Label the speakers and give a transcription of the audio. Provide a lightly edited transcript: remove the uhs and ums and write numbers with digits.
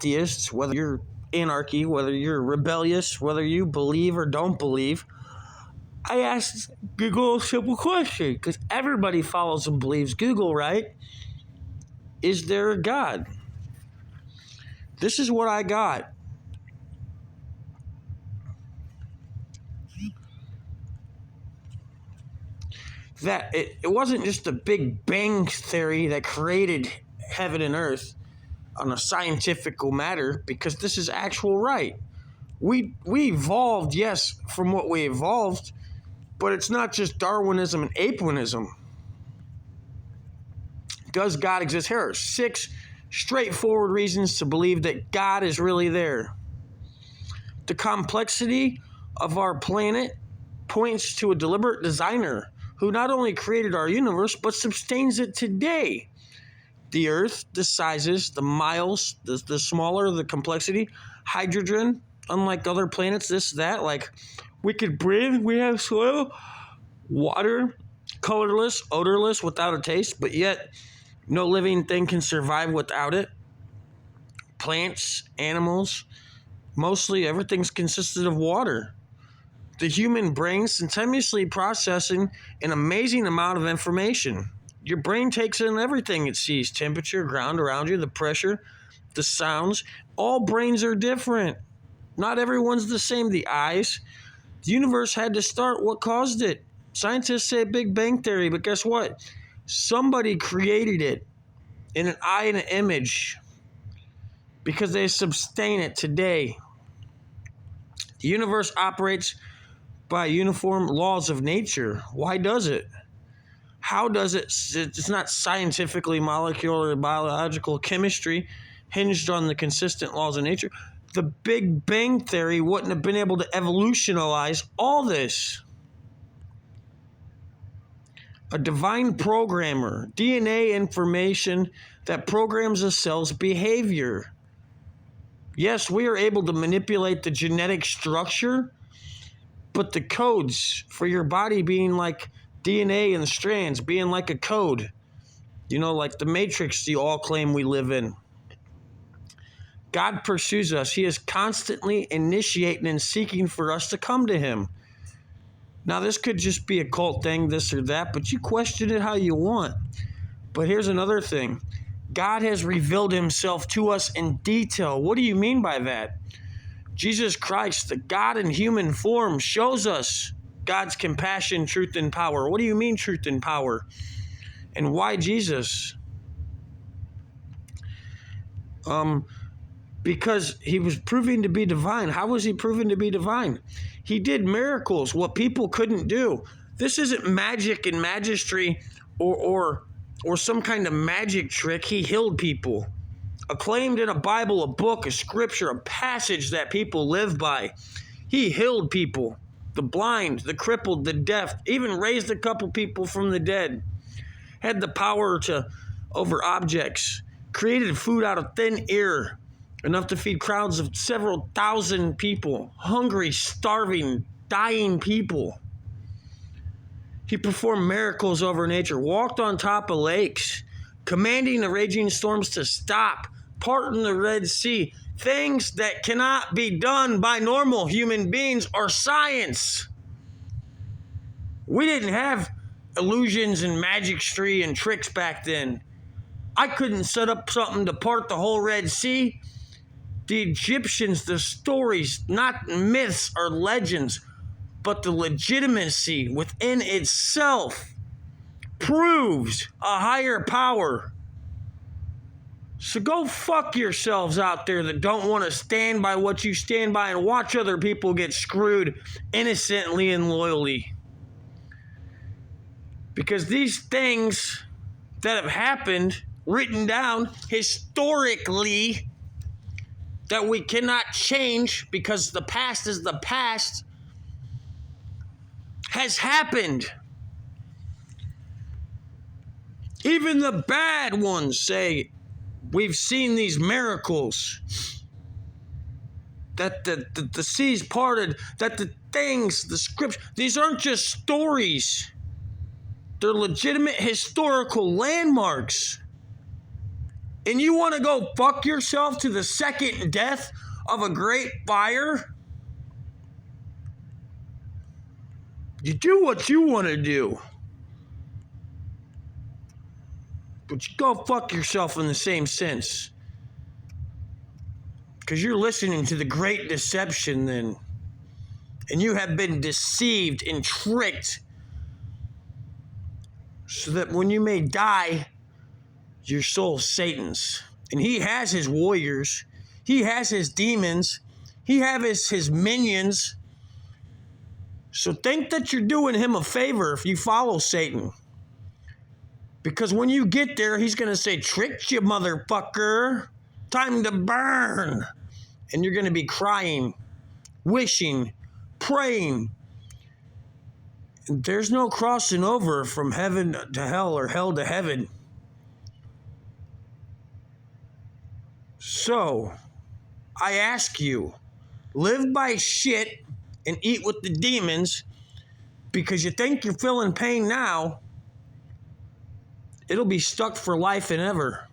Speaker 1: theists, whether you're anarchy, whether you're rebellious, whether you believe or don't believe, I asked Google a simple question, because everybody follows and believes Google, right? Is there a God? This is what I got. That it wasn't just a Big Bang theory that created heaven and earth on a scientific matter, because this is actual right. We evolved, yes, from what we evolved, but it's not just Darwinism and apeism. Does God exist? Here are 6 straightforward reasons to believe that God is really there. The complexity of our planet points to a deliberate designer who not only created our universe, but sustains it today. The Earth, the sizes, the miles, the smaller the complexity, hydrogen, unlike other planets, this, that, like we could breathe, we have soil, water, colorless, odorless, without a taste, but yet no living thing can survive without it. Plants, animals, mostly everything's consisted of water. The human brain simultaneously processing an amazing amount of information. Your brain takes in everything it sees: temperature, ground around you, the pressure, the sounds. All brains are different. Not everyone's the same. The eyes. The universe had to start. What caused it? Scientists say Big Bang Theory, but guess what? Somebody created it in an eye and an image, because they sustain it today. The universe operates by uniform laws of nature. Why does it? How does it? It's not scientifically molecular, biological chemistry hinged on the consistent laws of nature. The Big Bang Theory wouldn't have been able to evolutionize all this. A divine programmer, DNA information that programs a cell's behavior. Yes, we are able to manipulate the genetic structure, but the codes for your body being like DNA and the strands being like a code, like the Matrix you all claim we live in. God pursues us. He is constantly initiating and seeking for us to come to him. Now, this could just be a cult thing, this or that, but you question it how you want. But here's another thing. God has revealed himself to us in detail. What do you mean by that? Jesus Christ, the God in human form, shows us God's compassion, truth, and power. What do you mean, truth and power? And why Jesus? Because he was proving to be divine. How was he proven to be divine? He did miracles, what people couldn't do. This isn't magic and magistry or some kind of magic trick. He healed people. Acclaimed in a Bible, a book, a scripture, a passage that people live by. He healed people. The blind, the crippled, the deaf, even raised a couple people from the dead. Had the power over objects. Created food out of thin air. Enough to feed crowds of several thousand people. Hungry, starving, dying people. He performed miracles over nature. Walked on top of lakes. Commanding the raging storms to stop. Parting the Red Sea. Things that cannot be done by normal human beings or science. We didn't have illusions and magicry and tricks back then. I couldn't set up something to part the whole Red Sea. The Egyptians, the stories, not myths or legends, but the legitimacy within itself proves a higher power. So go fuck yourselves out there that don't want to stand by what you stand by and watch other people get screwed innocently and loyally. Because these things that have happened, written down historically, that we cannot change because the past is the past, has happened. Even the bad ones say, we've seen these miracles, that the seas parted, that the things, the scripture, these aren't just stories. They're legitimate historical landmarks. and you want to go fuck yourself to the second death of a great fire, you do what you want to do. But you go fuck yourself in the same sense. Because you're listening to the great deception then. And you have been deceived and tricked so that when you may die, your soul's Satan's. And he has his warriors. He has his demons. He has his minions. So think that you're doing him a favor if you follow Satan. Because when you get there, he's going to say, tricked you, motherfucker. Time to burn. And you're going to be crying, wishing, praying. And there's no crossing over from heaven to hell or hell to heaven. So, I ask you, live by shit and eat with the demons because you think you're feeling pain now. It'll be stuck for life and ever.